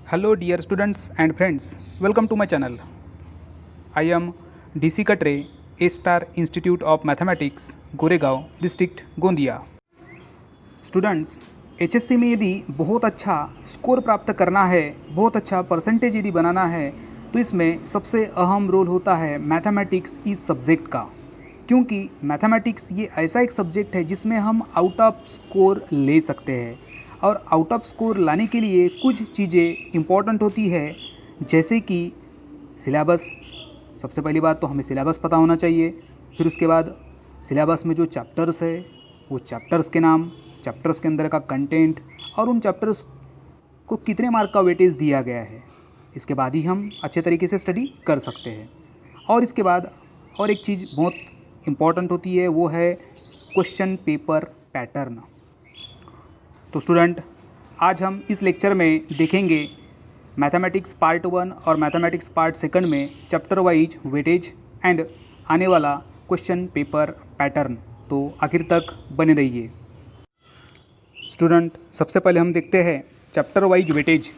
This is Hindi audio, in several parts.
Hello dear students and friends, welcome to my channel. I am DC Katre, A Star Institute of Mathematics, Goregaon district Gondia. Students, HSC में यदि बहुत अच्छा स्कोर प्राप्त करना है, बहुत अच्छा परसेंटेज यदि बनाना है, तो इसमें सबसे अहम रोल होता है मैथमेटिक्स इस सब्जेक्ट का, क्योंकि मैथमेटिक्स ये ऐसा एक सब्जेक्ट है जिसमें हम आउट ऑफ स्कोर ले सकते हैं। और आउट ऑफ स्कोर लाने के लिए कुछ चीज़ें इम्पॉर्टेंट होती है, जैसे कि सिलेबस। सबसे पहली बात तो हमें सिलेबस पता होना चाहिए। फिर उसके बाद सिलेबस में जो चैप्टर्स है वो चैप्टर्स के नाम, चैप्टर्स के अंदर का कंटेंट और उन चैप्टर्स को कितने मार्क का वेटेज दिया गया है। इसके बाद ही हम अच्छे तरीके से स्टडी कर सकते हैं। और इसके बाद और एक चीज़ बहुत इम्पॉर्टेंट होती है, वो है क्वेश्चन पेपर पैटर्न। तो स्टूडेंट, आज हम इस लेक्चर में देखेंगे मैथमेटिक्स पार्ट 1 और मैथमेटिक्स पार्ट 2 में चैप्टर वाइज वेटेज एंड आने वाला क्वेश्चन पेपर पैटर्न। तो आखिर तक बने रहिए। स्टूडेंट, सबसे पहले हम देखते हैं चैप्टर वाइज वेटेज।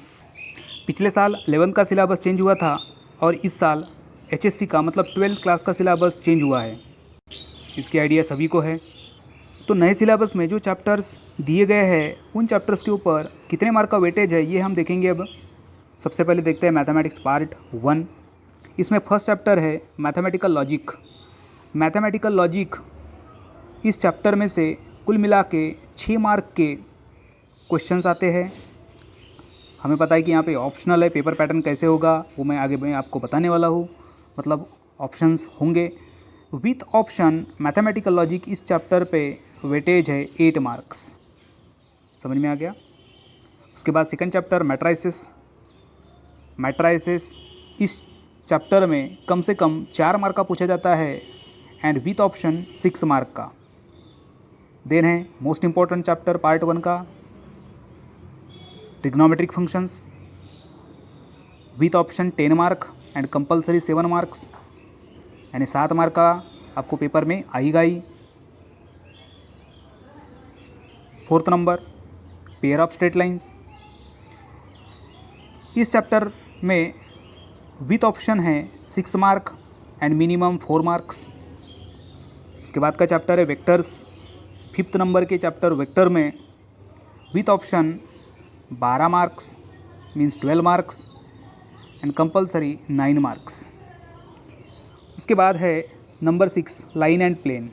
पिछले साल 11th का सिलेबस चेंज हुआ था और इस साल HSC का मतलब 12th क्लास का सिलेबस चेंज हुआ है। इसकी आइडिया सभी को है। तो नए सिलेबस में जो चैप्टर्स दिए गए हैं उन चैप्टर्स के ऊपर कितने मार्क का वेटेज है ये हम देखेंगे। अब सबसे पहले देखते हैं मैथमेटिक्स पार्ट 1। इसमें फर्स्ट चैप्टर है मैथमेटिकल लॉजिक। मैथमेटिकल लॉजिक इस चैप्टर में से कुल मिला के 6 मार्क के क्वेश्चंस आते हैं। हमें पता है कि यहाँ पे ऑप्शनल है, पेपर पैटर्न कैसे होगा वो मैं आगे मैं आपको बताने वाला हूँ। मतलब ऑप्शंस होंगे विथ ऑप्शन। मैथमेटिकल लॉजिक इस चैप्टर पे वेटेज है 8 मार्क्स। समझ में आ गया। उसके बाद सेकंड चैप्टर मैट्राइसिस। मैट्राइसिस इस चैप्टर में कम से कम 4 मार्क का पूछा जाता है एंड विथ ऑप्शन 6 मार्क का। देन है मोस्ट इंपॉर्टेंट चैप्टर पार्ट 1 का trigonometric functions with option 10 mark and compulsory 7 marks, यानी 7 मार्क का आपको पेपर में आएगा ही। Fourth number pair of straight lines. इस चैप्टर में विथ ऑप्शन है 6 मार्क एंड मिनिमम 4 मार्क्स। उसके बाद का चैप्टर है वेक्टर्स। 5th नंबर के चैप्टर वेक्टर में with option 12 marks means 12 marks and compulsory 9 marks. उसके बाद है नंबर 6 लाइन एंड प्लेन।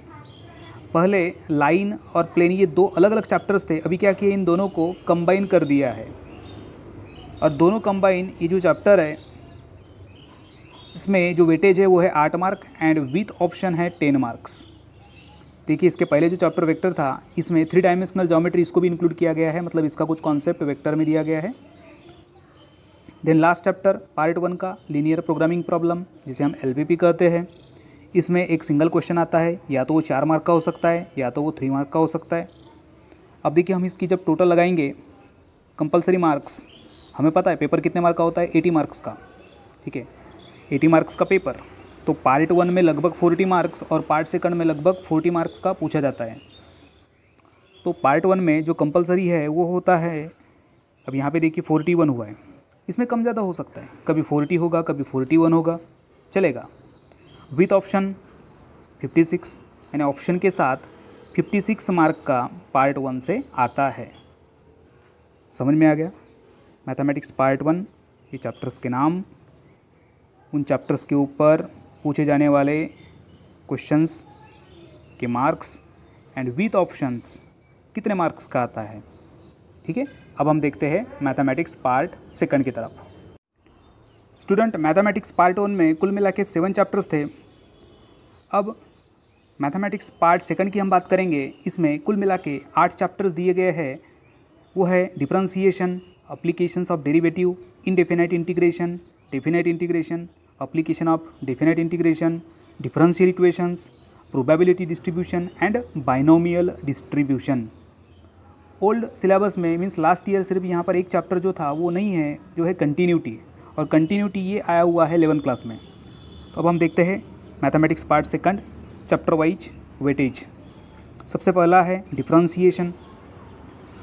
पहले लाइन और प्लेन ये 2 अलग अलग चैप्टर्स थे, अभी क्या किया इन दोनों को कंबाइन कर दिया है। और दोनों कंबाइन ये जो चैप्टर है इसमें जो वेटेज है वो है 8 मार्क एंड विथ ऑप्शन है 10 मार्क्स। देखिए, इसके पहले जो चैप्टर वेक्टर था इसमें 3 डायमेंशनल ज्योमेट्री इसको भी इंक्लूड किया गया है, मतलब इसका कुछ कॉन्सेप्ट वेक्टर में दिया गया है। देन लास्ट चैप्टर पार्ट 1 का लीनियर प्रोग्रामिंग प्रॉब्लम, जिसे हम LPP कहते हैं। इसमें एक सिंगल क्वेश्चन आता है, या तो वो 4 मार्क का हो सकता है या तो वो 3 मार्क का हो सकता है। अब देखिए, हम इसकी जब टोटल लगाएंगे कंपलसरी मार्क्स, हमें पता है पेपर कितने मार्क का होता है, 80 मार्क्स का। ठीक है, 80 मार्क्स का पेपर। तो पार्ट 1 में लगभग 40 मार्क्स और पार्ट 2 में लगभग 40 मार्क्स का पूछा जाता है। तो पार्ट 1 में जो कंपलसरी है वो होता है, अब यहाँ पे देखिए 41 हुआ है, इसमें कम ज़्यादा हो सकता है, कभी 40 होगा कभी 41 होगा, चलेगा। विथ ऑप्शन 56, यानी ऑप्शन के साथ 56 मार्क का पार्ट 1 से आता है। समझ में आ गया। मैथमेटिक्स पार्ट 1 ये चैप्टर्स के नाम, उन चैप्टर्स के ऊपर पूछे जाने वाले क्वेश्चंस के मार्क्स एंड विथ ऑप्शंस कितने मार्क्स का आता है। ठीक है, अब हम देखते हैं मैथमेटिक्स पार्ट 2 की तरफ। स्टूडेंट, मैथमेटिक्स पार्ट 1 में कुल मिला के 7 चैप्टर्स थे। अब मैथमेटिक्स पार्ट 2 की हम बात करेंगे। इसमें कुल मिला के 8 चैप्टर्स दिए गए हैं। वो है differentiation, applications of derivative, indefinite integration, definite integration, application of definite integration, differential equations, probability distribution and binomial distribution. Old syllabus में मीन्स लास्ट ईयर सिर्फ यहाँ पर एक चैप्टर जो था वो नहीं है, जो है कंटिन्यूटी, और कंटिन्यूटी ये आया हुआ है 11th क्लास में। तो अब हम देखते हैं mathematics part 2 chapter wise weightage. सबसे पहला है डिफरेंशिएशन।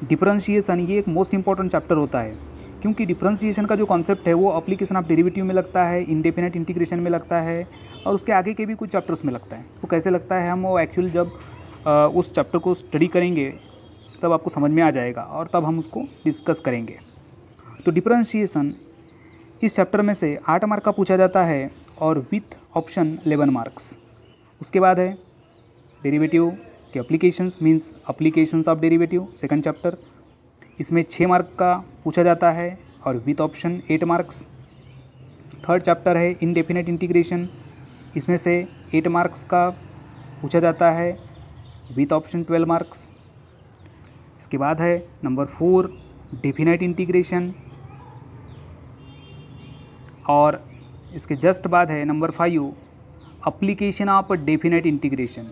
डिफरेंशिएशन ये एक मोस्ट इंपॉर्टेंट चैप्टर होता है, क्योंकि डिफरेंशिएशन का जो कॉन्सेप्ट है वो एप्लीकेशन ऑफ डेरिवेटिव में लगता है, इंडेफिनेट इंटीग्रेशन में लगता है और उसके आगे के भी कुछ चैप्टर्स में लगता है। वो कैसे लगता है हम वो एक्चुअली जब उस चैप्टर को स्टडी करेंगे तब आपको समझ में आ जाएगा और तब हम उसको डिस्कस करेंगे। तो डिफरेंशिएशन इस चैप्टर में से 8 मार्क का पूछा जाता है और विथ ऑप्शन 11 मार्क्स। उसके बाद है डेरिवेटिव के applications, means applications of derivative, second chapter. इसमें 6 मार्क का पूछा जाता है और with option 8 marks. Third chapter है इनडेफिनेट इंटीग्रेशन, इसमें से 8 मार्क्स का पूछा जाता है विथ ऑप्शन 12 मार्क्स। इसके बाद है नंबर 4 डेफिनेट इंटीग्रेशन और इसके जस्ट बाद है number 5 application of definite integration.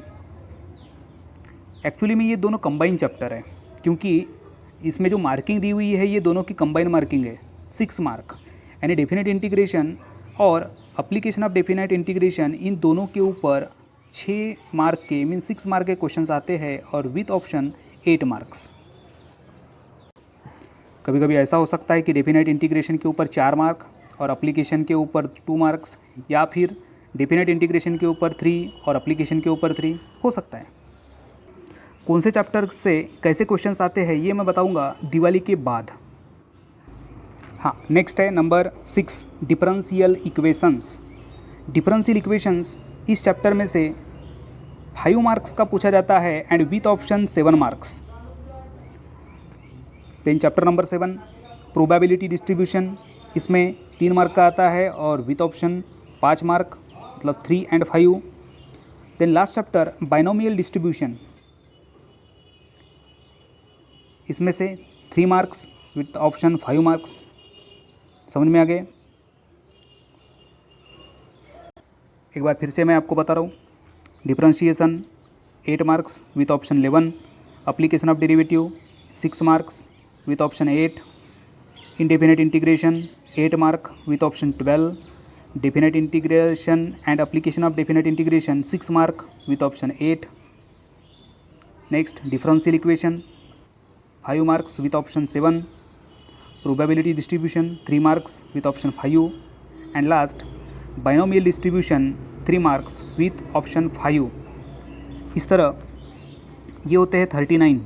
Actually में ये दोनों कंबाइन चैप्टर है क्योंकि इसमें जो मार्किंग दी हुई है ये दोनों की कंबाइन मार्किंग है 6 मार्क, यानी डेफिनेट इंटीग्रेशन और एप्लीकेशन ऑफ डेफिनेट इंटीग्रेशन, इन दोनों के ऊपर 6 मार्क के मीन 6 मार्क के क्वेश्चंस आते हैं और विथ ऑप्शन 8 मार्क्स। कभी कभी ऐसा हो सकता है कि डेफिनेट इंटीग्रेशन के ऊपर 4 मार्क और एप्लीकेशन के ऊपर 2 मार्क्स, या फिर डेफिनेट इंटीग्रेशन के ऊपर 3 और एप्लीकेशन के ऊपर 3 हो सकता है। कौन से चैप्टर से कैसे क्वेश्चंस आते हैं ये मैं बताऊंगा दिवाली के बाद। हाँ, नेक्स्ट है number 6 differential equations. Differential equations इस चैप्टर में से 5 मार्क्स का पूछा जाता है and with option 7 marks. Then chapter number 7 probability distribution, इसमें 3 मार्क का आता है और विथ ऑप्शन 5 मार्क, मतलब 3 and 5। Then last chapter binomial distribution, इसमें से 3 मार्क्स विथ ऑप्शन 5 मार्क्स। समझ में आ गए? एक बार फिर से मैं आपको बता रहा हूँ, differentiation 8 marks with option 11, application of derivative 6 marks with option 8, indefinite integration 8 mark with option 12, definite integration and application of definite integration 6 mark with option 8. Next differential equation 5 marks with option 7, probability distribution 3 marks with option 5, and last binomial distribution 3 marks with option 5. इस तरह ये होते हैं 39।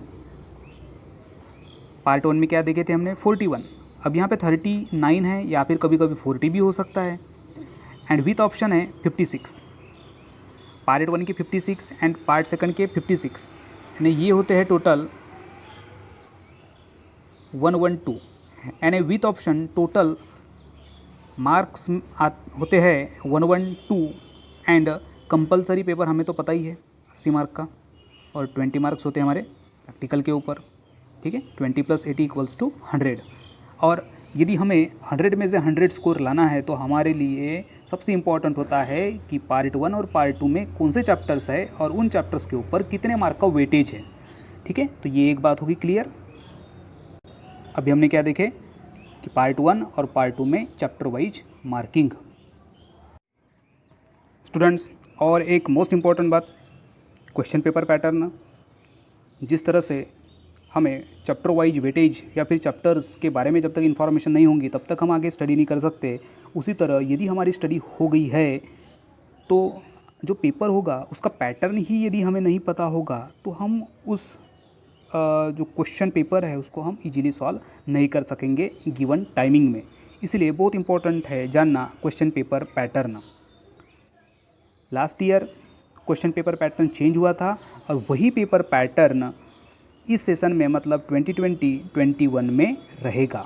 पार्ट 1 में क्या देखे थे हमने 41, अब यहाँ पे 39 है या फिर कभी कभी 40 भी हो सकता है एंड विथ ऑप्शन है 56। पार्ट 1 के 56 एंड पार्ट 2 के 56, यानी ये होते हैं टोटल 112 यानी विथ ऑप्शन टोटल मार्क्स होते हैं 112 एंड कंपलसरी पेपर हमें तो पता ही है 80 मार्क का और 20 मार्क्स होते हैं हमारे प्रैक्टिकल के ऊपर। ठीक है, 20 + 80 = 100। और यदि हमें 100 में से 100 स्कोर लाना है तो हमारे लिए सबसे इम्पॉर्टेंट होता है कि पार्ट 1 और पार्ट 2 में कौन से चैप्टर्स है और उन चैप्टर्स के ऊपर कितने मार्क का वेटेज है। ठीक है, तो ये एक बात होगी क्लियर। अभी हमने क्या देखे कि पार्ट 1 और पार्ट 2 में चैप्टर वाइज मार्किंग। स्टूडेंट्स, और एक मोस्ट इम्पॉर्टेंट बात, क्वेश्चन पेपर पैटर्न। जिस तरह से हमें चैप्टर वाइज वेटेज या फिर चैप्टर्स के बारे में जब तक इन्फॉर्मेशन नहीं होंगी तब तक हम आगे स्टडी नहीं कर सकते, उसी तरह यदि हमारी स्टडी हो गई है तो जो पेपर होगा उसका पैटर्न ही यदि हमें नहीं पता होगा तो हम उस जो क्वेश्चन पेपर है उसको हम इजीली सॉल्व नहीं कर सकेंगे गिवन टाइमिंग में। इसलिए बहुत इंपॉर्टेंट है जानना question paper pattern. Last year question paper pattern change हुआ था और वही पेपर पैटर्न इस सेशन में मतलब 2020-21 में रहेगा।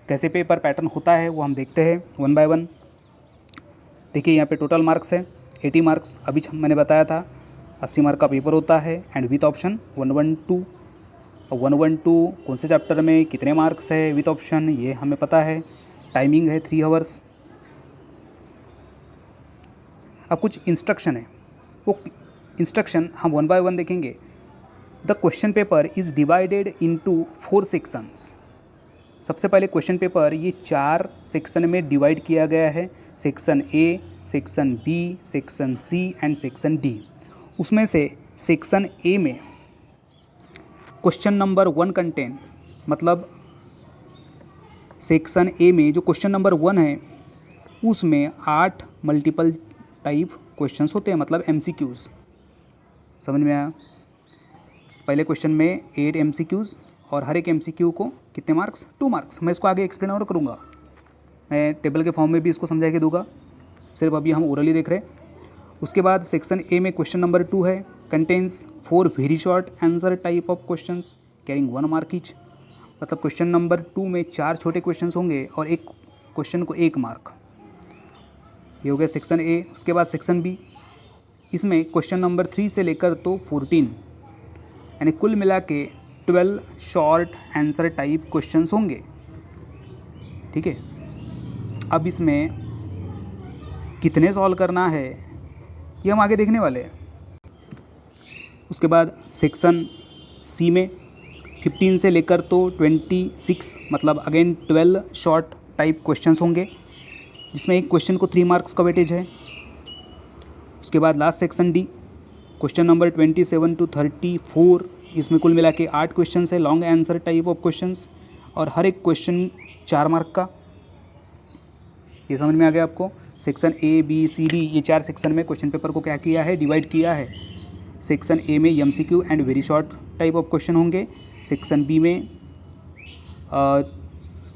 कैसे पेपर पैटर्न होता है वो हम देखते हैं 1 by 1। देखिए यहाँ पे टोटल मार्क्स है 80 मार्क्स, अभी मैंने बताया था 80 मार्क का पेपर होता है एंड विथ ऑप्शन 112। 112 कौन से चैप्टर में कितने मार्क्स है विथ ऑप्शन ये हमें पता है। टाइमिंग है 3 आवर्स। अब कुछ इंस्ट्रक्शन है, वो इंस्ट्रक्शन हम 1 by 1 देखेंगे। The question paper is divided into 4 sections. सबसे पहले क्वेश्चन पेपर ये 4 सेक्शन में डिवाइड किया गया है, section A, section B, section C and section D. उसमें से सेक्शन ए में क्वेश्चन नंबर 1 कंटेन मतलब सेक्शन ए में जो क्वेश्चन नंबर 1 है उसमें 8 मल्टीपल टाइप क्वेश्चंस होते हैं, मतलब MCQs। समझ में आया? पहले क्वेश्चन में 8 MCQs और हर एक MCQ को कितने मार्क्स? 2 मार्क्स। मैं इसको आगे एक्सप्लेन और करूँगा, मैं टेबल के फॉर्म में भी इसको समझा के दूंगा, सिर्फ अभी हम ओरली देख रहे हैं। उसके बाद सेक्शन ए में क्वेश्चन नंबर 2 है, contains 4 very short answer type of questions carrying 1 mark each. मतलब क्वेश्चन नंबर 2 में 4 छोटे क्वेश्चंस होंगे और एक क्वेश्चन को 1 मार्क। ये हो गया सेक्शन ए। उसके बाद सेक्शन बी, इसमें क्वेश्चन नंबर 3 से लेकर तो 14 यानी कुल मिला के 12 शॉर्ट आंसर टाइप क्वेश्चंस होंगे। ठीक है, अब इसमें कितने सॉल्व करना है ये हम आगे देखने वाले हैं। उसके बाद सेक्शन सी में 15 से लेकर तो 26 मतलब अगेन 12 शॉर्ट टाइप क्वेश्चंस होंगे, जिसमें एक क्वेश्चन को 3 मार्क्स का वेटेज है। उसके बाद last section D, question number 27 to 34, इसमें कुल मिला के 8 क्वेश्चन है, long answer type of questions, और हर एक क्वेश्चन 4 मार्क का। ये समझ में आ गया आपको? Section A B C D, ये 4 सेक्शन में क्वेश्चन पेपर को क्या किया है? डिवाइड किया है। सेक्शन ए में MCQ and very short type of question होंगे, सेक्शन बी में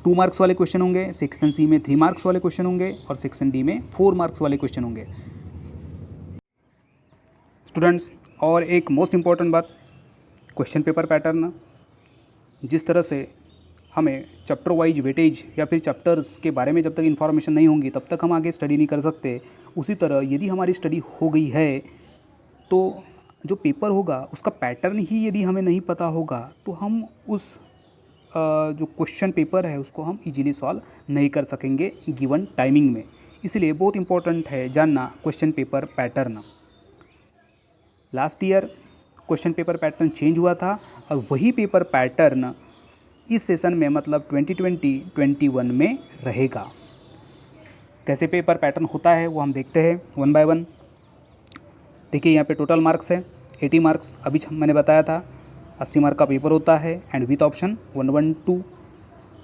2 मार्क्स वाले क्वेश्चन होंगे, सेक्शन सी में 3 मार्क्स वाले क्वेश्चन होंगे, और सेक्शन डी में 4 मार्क्स वाले क्वेश्चन होंगे। स्टूडेंट्स, और एक मोस्ट इम्पॉर्टेंट बात, क्वेश्चन पेपर पैटर्न जिस तरह से हमें चैप्टर वाइज वेटेज या फिर चैप्टर्स के बारे में जब तक इन्फॉर्मेशन नहीं होंगी तब तक हम आगे स्टडी नहीं कर सकते। उसी तरह यदि हमारी स्टडी हो गई है तो जो पेपर होगा उसका पैटर्न ही यदि हमें नहीं पता होगा तो हम उस जो क्वेश्चन पेपर है उसको हम इजीली सॉल्व नहीं कर सकेंगे गिवन टाइमिंग में। इसलिए बहुत इंपॉर्टेंट है जानना question paper pattern. Last year question paper pattern change हुआ था और वही पेपर पैटर्न इस सेशन में मतलब 2020-21 में रहेगा। कैसे पेपर पैटर्न होता है वो हम देखते हैं 1 by 1। देखिए यहाँ पे टोटल मार्क्स है 80 मार्क्स, अभी मैंने बताया था 80 मार्क का पेपर होता है एंड विथ ऑप्शन 112।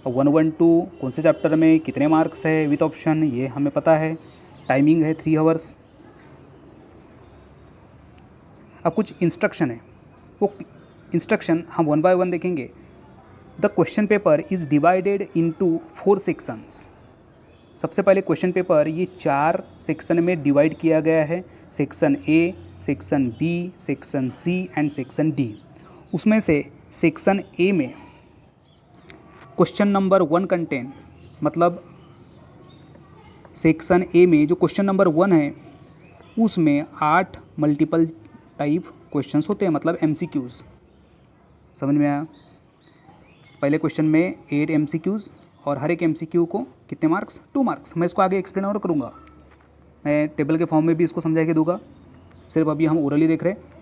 और 112 कौन से चैप्टर में कितने मार्क्स है विथ ऑप्शन ये हमें पता है। टाइमिंग है 3 आवर्स। अब कुछ इंस्ट्रक्शन है, वो इंस्ट्रक्शन हम 1 by 1 देखेंगे। The question paper is divided into 4 sections. सबसे पहले क्वेश्चन पेपर ये 4 सेक्शन में डिवाइड किया गया है, section A, section B, section C and section D. उसमें से सेक्शन ए में क्वेश्चन नंबर 1 कंटेन, मतलब सेक्शन ए में जो क्वेश्चन नंबर 1 है उसमें 8 मल्टीपल टाइप क्वेश्चंस होते हैं, मतलब MCQs। समझ में आया? पहले क्वेश्चन में 8 MCQs और हर एक MCQ को कितने मार्क्स? 2 मार्क्स। मैं इसको आगे एक्सप्लेन और करूँगा, मैं टेबल के फॉर्म में भी इसको समझा के दूंगा, सिर्फ अभी हम ओरली देख रहे हैं।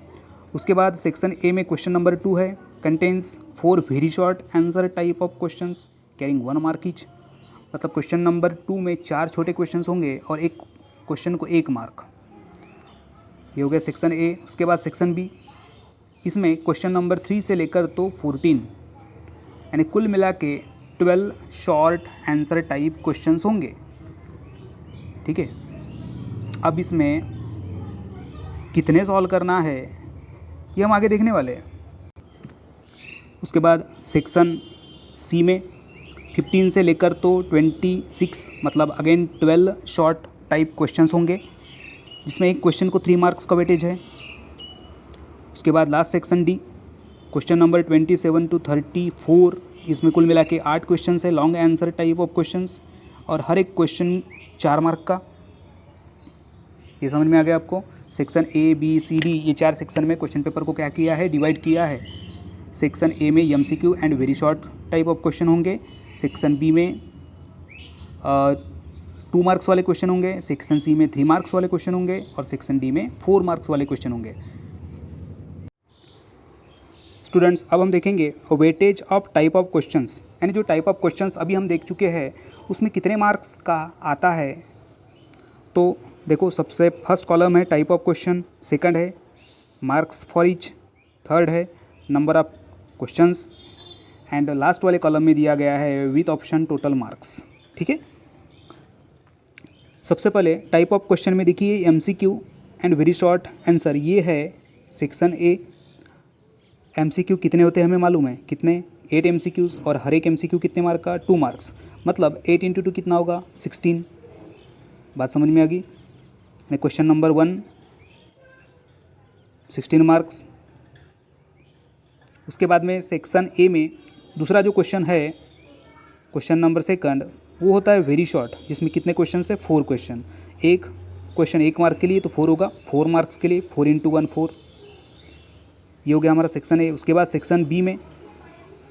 उसके बाद सेक्शन ए में क्वेश्चन नंबर 2 है, contains 4 very short answer type of questions carrying 1 mark each. मतलब क्वेश्चन नंबर 2 में 4 छोटे क्वेश्चंस होंगे और एक क्वेश्चन को 1 मार्क। ये हो गया सेक्शन ए। उसके बाद सेक्शन बी, इसमें क्वेश्चन नंबर 3 से लेकर तो 14 यानी कुल मिला के 12 शॉर्ट आंसर टाइप क्वेश्चंस होंगे। ठीक है, अब इसमें कितने सॉल्व करना है ये हम आगे देखने वाले हैं। उसके बाद सेक्शन सी में 15 से लेकर तो 26 मतलब अगेन 12 शॉर्ट टाइप क्वेश्चंस होंगे, जिसमें एक क्वेश्चन को 3 मार्क्स का वेटेज है। उसके बाद last section D, question number 27 to 34, इसमें कुल मिला के 8 क्वेश्चन है, long answer type of questions, और हर एक क्वेश्चन 4 मार्क का। ये समझ में आ गया आपको? Section A B C D, ये 4 सेक्शन में क्वेश्चन पेपर को क्या किया है? डिवाइड किया है। सेक्शन ए में MCQ and very short type of question होंगे, सेक्शन बी में 2 मार्क्स वाले क्वेश्चन होंगे, सेक्शन सी में 3 मार्क्स वाले क्वेश्चन होंगे, और सेक्शन डी में 4 मार्क्स वाले क्वेश्चन होंगे। स्टूडेंट्स, अब हम देखेंगे weightage of type of questions, यानी जो टाइप ऑफ क्वेश्चंस अभी हम देख चुके हैं उसमें कितने मार्क्स का आता है। तो देखो, सबसे फर्स्ट कॉलम है टाइप ऑफ क्वेश्चन, सेकंड है मार्क्स फॉर ईच, थर्ड है number of questions and last वाले कॉलम में दिया गया है विथ ऑप्शन टोटल मार्क्स। ठीक है, सबसे पहले टाइप ऑफ क्वेश्चन में देखिए MCQ and very short answer, ये है सेक्शन ए। एमसीक्यू कितने होते हैं हमें मालूम है, कितने 8 एमसीक्यूज़, और हर एक एमसीक्यू कितने मार्क का 2 मार्क्स, मतलब 8 × 2 कितना होगा 16। बात समझ में आ गई। Question number 1 16 marks. उसके बाद में सेक्शन ए में दूसरा जो क्वेश्चन है, क्वेश्चन नंबर 2 वो होता है वेरी शॉर्ट, जिसमें कितने क्वेश्चन है 4 क्वेश्चन। एक क्वेश्चन 1 मार्क के लिए तो 4 होगा, 4 मार्क्स के लिए 4 × 1 4। ये हो गया हमारा सेक्शन ए। उसके बाद सेक्शन बी में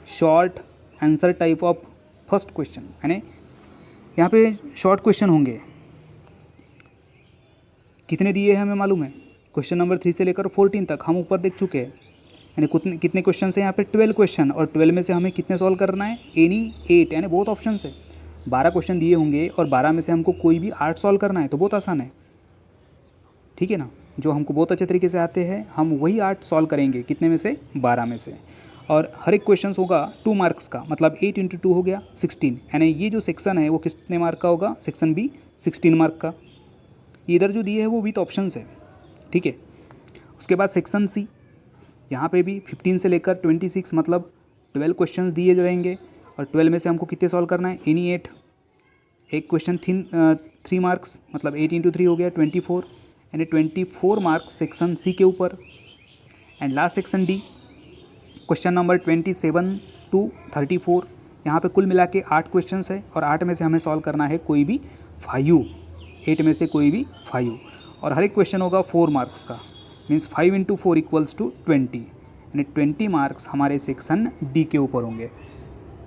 short answer type of first question, यानी यहाँ पे शॉर्ट क्वेश्चन होंगे। कितने दिए हैं हमें मालूम है, क्वेश्चन नंबर 3 से लेकर 14 तक हम ऊपर देख चुके हैं। यानी कितने क्वेश्चन है यहाँ पे 12 क्वेश्चन, और 12 में से हमें कितने सॉल्व करना है, एनी 8, यानी बहुत ऑप्शन है। 12 क्वेश्चन दिए होंगे और 12 में से हमको कोई भी 8 सॉल्व करना है, तो बहुत आसान है। ठीक है ना, जो हमको बहुत अच्छे तरीके से आते हैं हम वही 8 सॉल्व करेंगे, कितने में से 12 में से। और हर एक क्वेश्चन होगा 2 मार्क्स का, मतलब 8 × 2 हो गया 16। यानी ये जो सेक्शन है वो कितने मार्क का होगा, सेक्शन बी 16 मार्क का। इधर जो दिए है वो विथ ऑप्शंस है। ठीक है, उसके बाद सेक्शन सी, यहाँ पे भी 15 से लेकर 26, मतलब 12 क्वेश्चंस दिए रहेंगे, और 12 में से हमको कितने सॉल्व करना है, एनी 8। एक क्वेश्चन 3 मार्क्स, मतलब 8 × 3 हो गया 24, यानी 24 मार्क्स सेक्शन सी के ऊपर। And last section D, question number 27 to 34, यहाँ पे कुल मिला के 8 क्वेश्चन है, और 8 में से हमें सॉल्व करना है कोई भी 5, 8 में से कोई भी 5, और हर एक क्वेश्चन होगा 4 मार्क्स का, मीन्स 5 × 4 = 20, यानी 20 मार्क्स हमारे सेक्शन डी के ऊपर होंगे।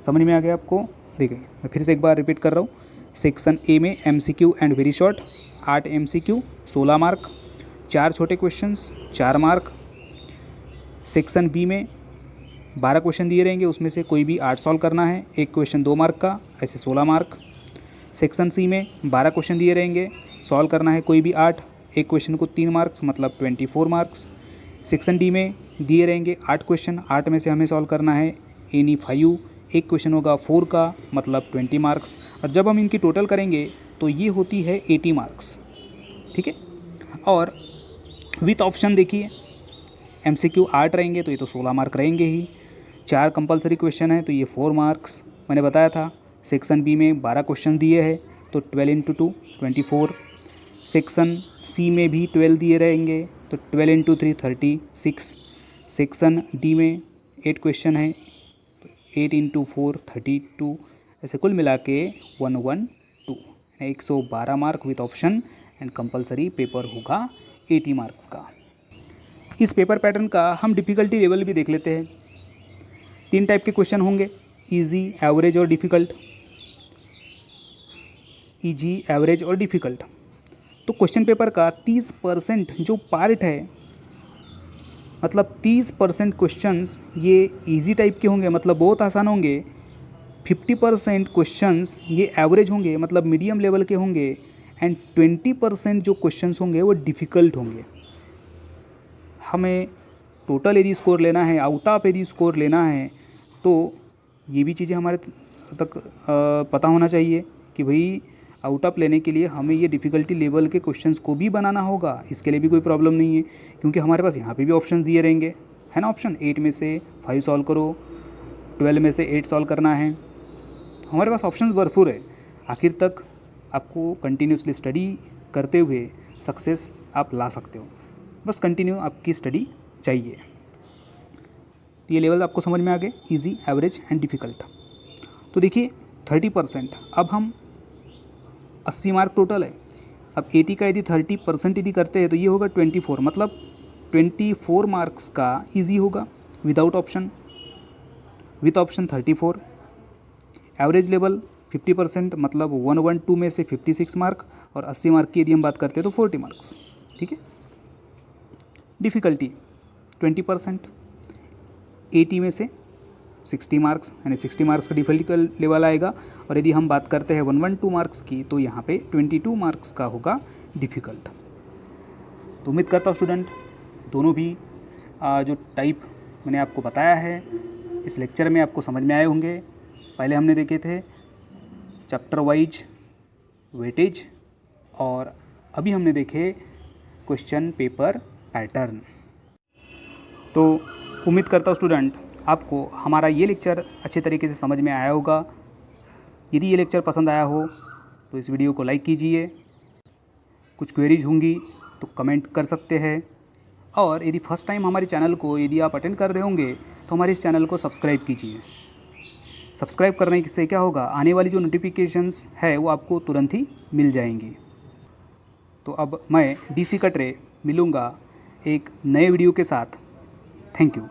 समझ में आ गया आपको। देखिए मैं फिर से एक बार रिपीट कर रहा हूँ, सेक्शन ए में MCQ and very short 8 MCQ 16 mark, 4 छोटे क्वेश्चंस 4 मार्क। सेक्शन बी में 12 क्वेश्चन दिए रहेंगे, उसमें से कोई भी 8 सॉल्व करना है, एक क्वेश्चन 2 मार्क का, ऐसे 16 मार्क। सेक्शन सी में 12 क्वेश्चन दिए रहेंगे, सॉल्व करना है कोई भी 8, एक क्वेश्चन को 3 मार्क्स, मतलब 24 मार्क्स। सेक्शन डी में दिए रहेंगे 8 क्वेश्चन, 8 में से हमें सॉल्व करना है एनी 5, एक क्वेश्चन होगा 4 का, मतलब 20 मार्क्स। और जब हम इनकी टोटल करेंगे तो ये होती है 80 मार्क्स। ठीक है, और विथ ऑप्शन देखिए एमसीक्यू 8 रहेंगे तो ये तो 16 मार्क रहेंगे ही, 4 कंपलसरी क्वेश्चन है तो ये 4 मार्क्स मैंने बताया था। सेक्शन बी में 12 क्वेश्चन दिए हैं तो 12 × 2 24। सेक्शन सी में भी 12 दिए रहेंगे तो 12 × 3 36। सेक्शन डी में 8 क्वेश्चन है तो 8 × 4 32, ऐसे कुल मिला के 112, 112 mark with option, and compulsory paper होगा 80 मार्क्स का। इस पेपर पैटर्न का हम डिफ़िकल्टी लेवल भी देख लेते हैं। 3 टाइप के क्वेश्चन होंगे, इजी, एवरेज और डिफ़िकल्ट। इजी, एवरेज और डिफ़िकल्ट। तो क्वेश्चन पेपर का 30% जो पार्ट है, मतलब 30% क्वेश्चंस ये इजी टाइप के होंगे, मतलब बहुत आसान होंगे। 50% क्वेश्चंस ये एवरेज होंगे, मतलब मीडियम लेवल के होंगे, एंड 20% जो क्वेश्चंस होंगे वो डिफ़िकल्ट होंगे। हमें टोटल यदि स्कोर लेना है, आउट ऑफ यदि स्कोर लेना है, तो ये भी चीज़ें हमारे तक पता होना चाहिए कि भाई आउट ऑफ लेने के लिए हमें ये डिफ़िकल्टी लेवल के क्वेश्चंस को भी बनाना होगा। इसके लिए भी कोई प्रॉब्लम नहीं है, क्योंकि हमारे पास यहाँ पे भी ऑप्शन दिए रहेंगे, है ना। ऑप्शन 8 में से 5 सॉल्व करो, 12 में से 8 सॉल्व करना है। हमारे पास ऑप्शंस भरपूर है। आखिर तक आपको कंटिन्यूसली स्टडी करते हुए सक्सेस आप ला सकते हो। बस कंटिन्यू आपकी स्टडी चाहिए। ये लेवल आपको समझ में आ गए, इजी, एवरेज एंड डिफ़िकल्ट। तो देखिए 30%, अब हम 80 मार्क टोटल है। अब 80 का यदि 30% यदि करते हैं तो ये होगा 24, मतलब 24 मार्क्स का इजी होगा without option, with option 34। Average level 50%, मतलब 112 में से 56 मार्क, और 80 मार्क की यदि हम बात करते हैं तो 40 मार्क्स। ठीक है। डिफ़िकल्टी 20%, 80 में से 60 मार्क्स, यानी 60 मार्क्स का डिफ़िकल्ट लेवल आएगा। और यदि हम बात करते हैं 112 मार्क्स की, तो यहाँ पे 22 मार्क्स का होगा डिफ़िकल्ट। तो उम्मीद करता हूँ स्टूडेंट दोनों भी जो टाइप मैंने आपको बताया है इस लेक्चर में आपको समझ में आए होंगे। पहले हमने देखे थे चैप्टर वाइज वेटेज और अभी हमने देखे क्वेश्चन पेपर पैटर्न। तो उम्मीद करता हूँ स्टूडेंट आपको हमारा ये लेक्चर अच्छे तरीके से समझ में आया होगा। यदि ये लेक्चर पसंद आया हो तो इस वीडियो को लाइक कीजिए। कुछ क्वेरीज होंगी तो कमेंट कर सकते हैं, और यदि फर्स्ट टाइम हमारे चैनल को यदि आप अटेंड कर रहे होंगे तो हमारे इस चैनल को सब्सक्राइब कीजिए। सब्सक्राइब करने से क्या होगा, आने वाली जो नोटिफिकेशंस है वो आपको तुरंत ही मिल जाएंगी। तो अब मैं DC कटरे मिलूँगा एक नए वीडियो के साथ। Thank you.